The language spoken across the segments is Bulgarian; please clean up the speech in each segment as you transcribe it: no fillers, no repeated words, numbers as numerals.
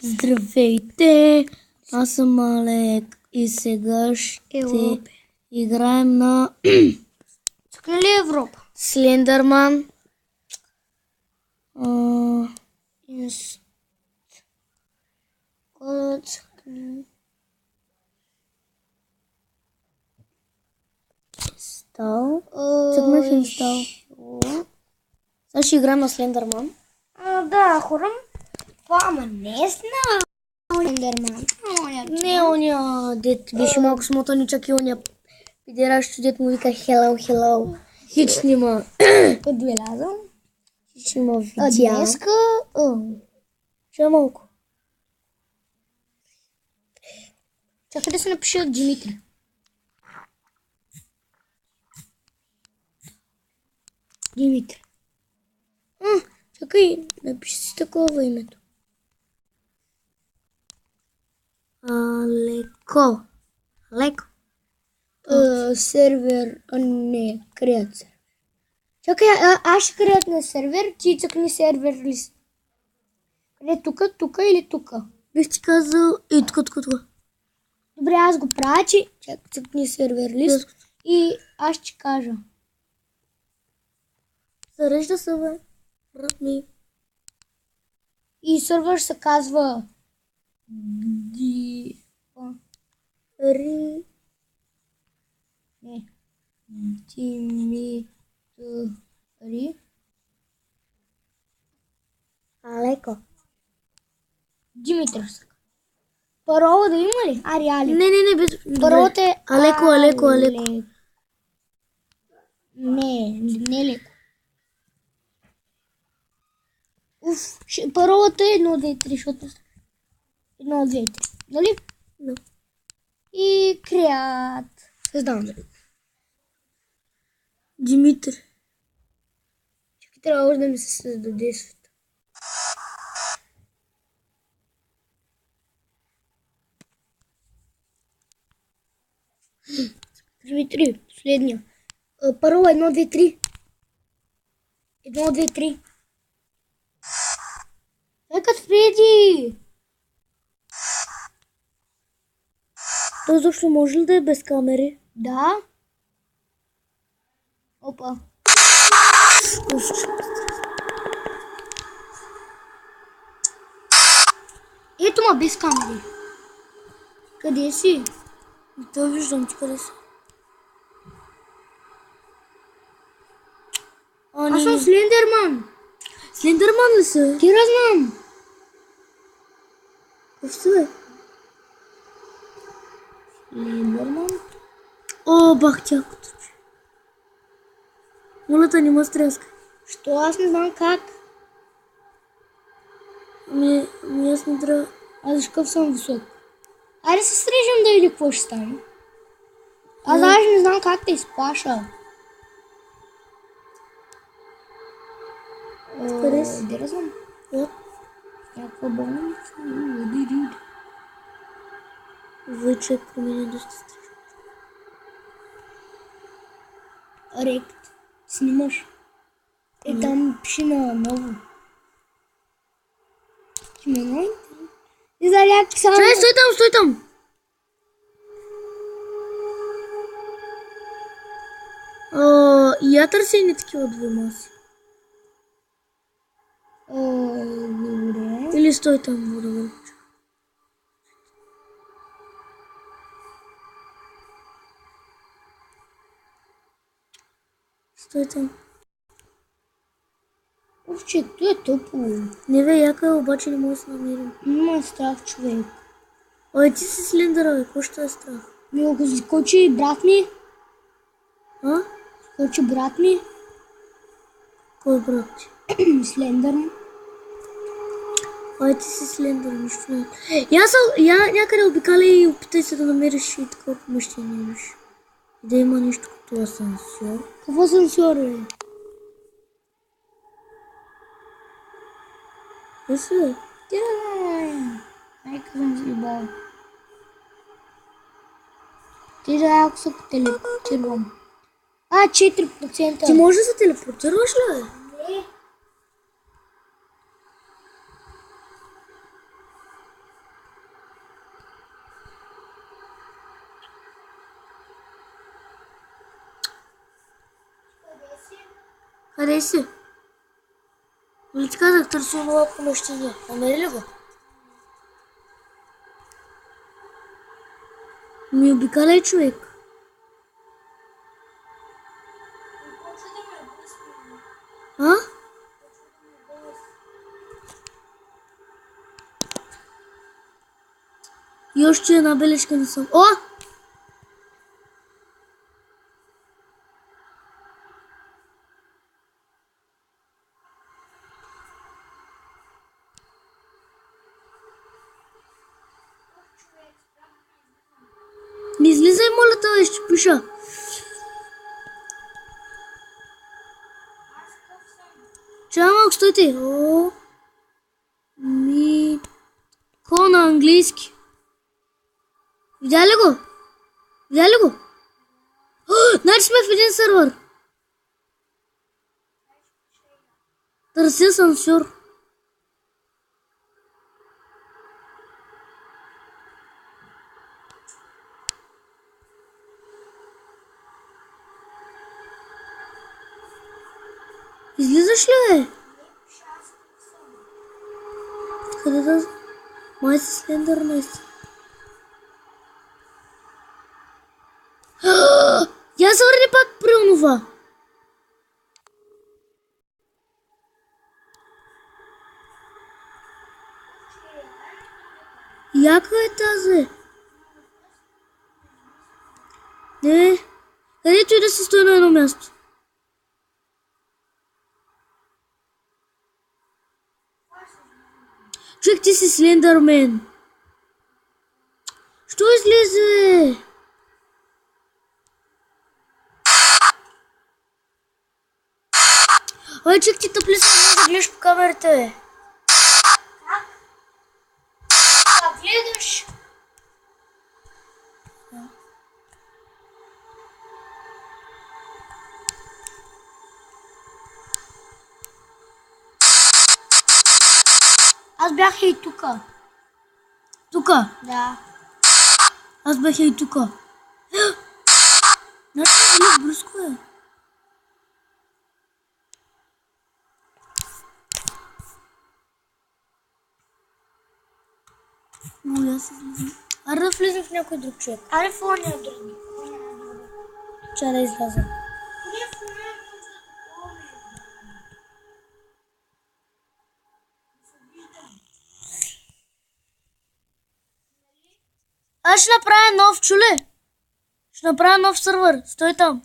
Здравейте, аз съм Алек и сега ще играем на Цъкна ли Европа? Слендърман. Инстал. Цъкнах инстал. Сега ще играем на Слендърман. Да, хором. Това не е Слендърман. Не, оня дет беше малко смотаничък и оня пидеращ, дет му вика hello. Хич нема. Отбелязвам. Хич нема видя. Днеска... Ще е малко. Чакай да се напише от Димитри. Димитри. Чакай, напиши си такова името. Алеко. Сервер, не, креат сервер. Чакай, аз ще креат на сервер, ти цъкни сервер лист. Къде тука или тука? Бих ти казал и тука. Добре, аз го правя, че цъкни сервер лист и аз ще кажа. Зарежда се, бе. Брат ми. И сервер се казва Димитри. Алеко. Димитър. Парола да има ли? Реали. Не, без... Паролата е Алеко. Не леко. Паролата е 1, 2, 3, защото 1, 2, 3. Нали? Да. И креат. Създавам. Димитър. Чакай, трябва да ми се създаде света. Димитри, последния. Парола 1, 2, 3. 1, 2, 3. Екът Фреди! То защо може ли да е без камери? Да. Опа. Ето ма без камери. Къде си? Да, виждам, че къде си. Аз съм Слендърман. Слендърман ли са? Ти разнам. Какъв си, бе? Слендърман? Бах тякото. Моля те, не ме стряскай. Що аз не знам как? Аз не трябва. Аз какъв съм висок. Айде се срежем да види какво ще стане. Аз даже не знам как те изплаша. Къде си? Де разнам? Някаква болница. Вече променя доста страшно. Рект. Снимаш. Там пиши на ново. И за ляк само... Чай, стой там! Я търся и не такива две маси. Добре. Или стой там, да го науча. Стой там. Овче, то е топло. Не бе, яка, обаче не мога да се намерим. Има страх човек. Ой, ти си Слендъра, бе, какво ще е страх? Ако скочи брат ми, А? брат ми, Кой брат ти? Слендър. Ой, ти си Слендър, нищо не. Я някъде обикаля и опитай се да намериш и такова помещение имаш. И да има нещо като асансьор. Какво асансьор е? Не си, бе. Ти да знае. Майка съм си бал. Ти да ако се телепортирам. 4%. Ти можеш да се телепортираш ли, бе? Не. Къде си? Нали ти казах, търси онова помещение. Намери ли го? Ми обикаляй, човек. А? И още една бележка не съм. О! Не излизай, моля те, ще пиша. Чакай малко, стойте. О, ми... Ко на английски. Видя ли го? Видя ли го? О, значи сме в един сървър. Търся асансьор. Излизаш ли, бе? Къде да... Май си слендър наистина. Я се върни пак при онова. Яка е тази? Не. Където и да се стои на едно място. Човек, ти си Слендърмен. Що излезе? Ой, чек, ти тъпли се, да гледаш по камерата, бе. Да гледаш. Аз бях и тука. Тука. Да. Аз бях и тука. Значи не близко е. Ой, аз излизам. Аре да влизам в някой друг човек. Аре в ония други. Чай да изляза. Аз ще направя нов, чуле. Ще направя нов сървър. Стой там.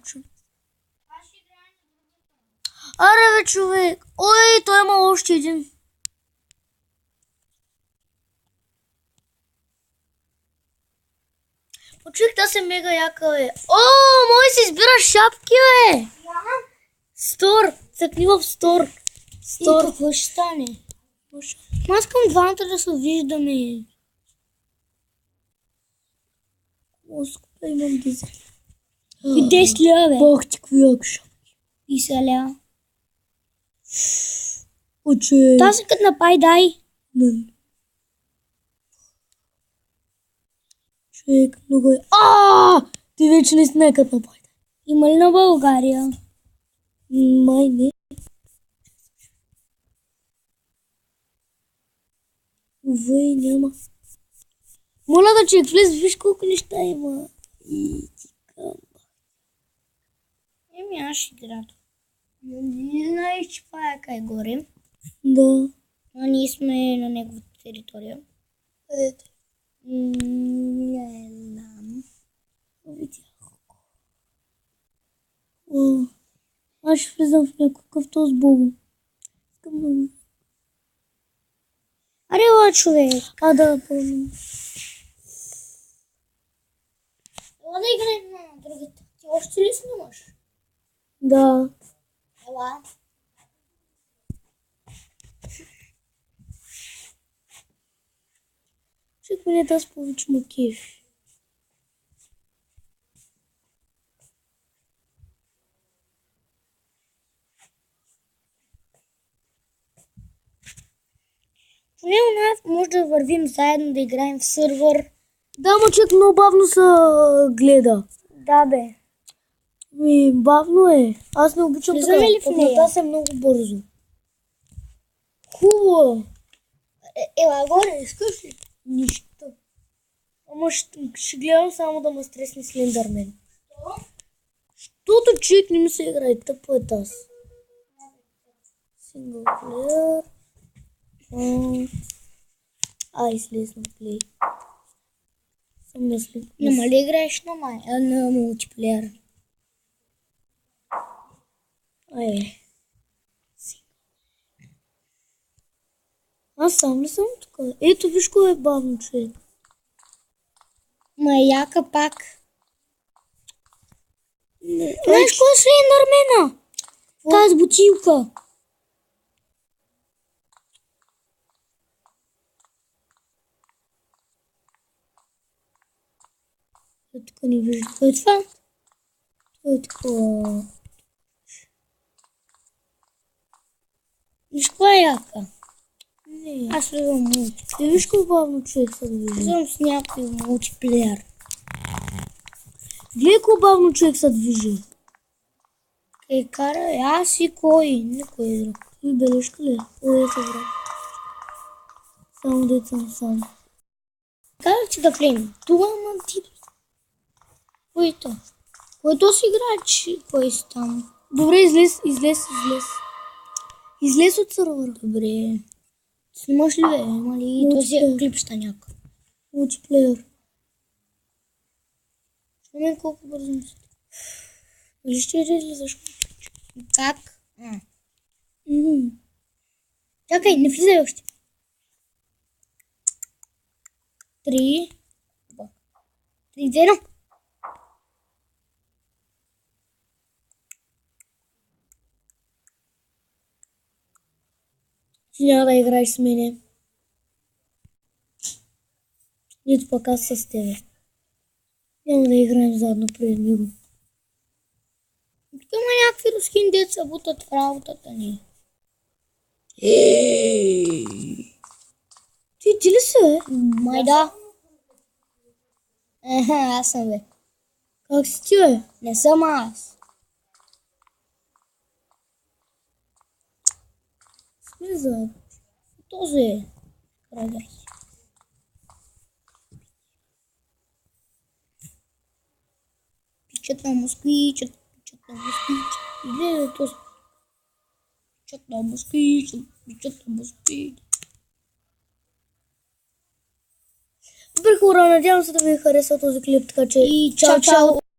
Аре бе, човек. Ой, той има още един. Човек, та се мега яка, бе. О, може да си избираш шапки, бе. Стор. Цъкни в стор. И какво ще стане? Ма аз искам двамата да се виждаме. О, скъпа имам дизел. И 10 лева, бе. Бах ти, какви яки шапки. 50 лева. Оче. Тази като напай дай. Не. Човек, много е. Ти вече не си като напай. Има ли на България? Май не. Уве, няма. Моля да човек влез, виж колко неща има. И ти кам. Еми аз ще играта. Не знаеш, че паяка е горе. Да. Но ние сме на неговата територия. Където? Не знам. Видях. О, аз ще влизам в някакъв този бобо. Искам много. Аре, ла, човек. Да, помня. Ела да играем на другата. Ти още ли снимаш? Да. Ела. Човек мене тази повече му кефи. Поне у нас може да вървим заедно да играем в сървър. Да, ма човек много бавно се гледа. Да, бе. Бавно е. Аз не обичам така. Влизаме ли в нея? Пътната се много бързо. Хубаво. Ела горе, искаш ли? Нищо. Ама ще гледам само да ме стресне Слендърмен. Щото чик не ми се играе, тъпо е таз. Сингъл плеер. Излезна плей. Съместно. Няма ли играеш на мултиплеер? Аз сам ли съм тук? Ето виж кой е бавно, човек. Маяка пак. Знаеш кой е Слендърмена? Тази бутилка. Тук не вижда. Кой е това? Това е такова. Виж коя е яка? Не. Аз влизам мулти. Виж колко бавно човек се движи. Влизам с някой мултиплеер. Гледай колко бавно човек се движи. Кара аз и кой? Никой е друг. И бележка ли? Ой, ето брат. Само дет съм сам. Казах ти да влезем. Това ма ти. Който? Който си играч? Кой си там? Добре, излез. Излез от сървъра. Добре. Снимаш ли бе? Има ли този клип щаняк? Мултиплеер. На мен колко бързо ми се. Виж, че излизаш. Как? Чакай, не влизай още. 3, 0. Ти няма да играеш с мене. Нито пък аз с тебе. Няма да играем заедно пред него. Тук има някакви рускин деца бутат в работата ни. Ти ли си, бе? Май да. Аз съм бе. Как си ти, бе? Не съм аз. Сме заедно. Този е. Крагер. Пичат на москвичат. Гледай този. Пичат на москвичат. Добре хора, надявам се да ви хареса този клип, така че И чао.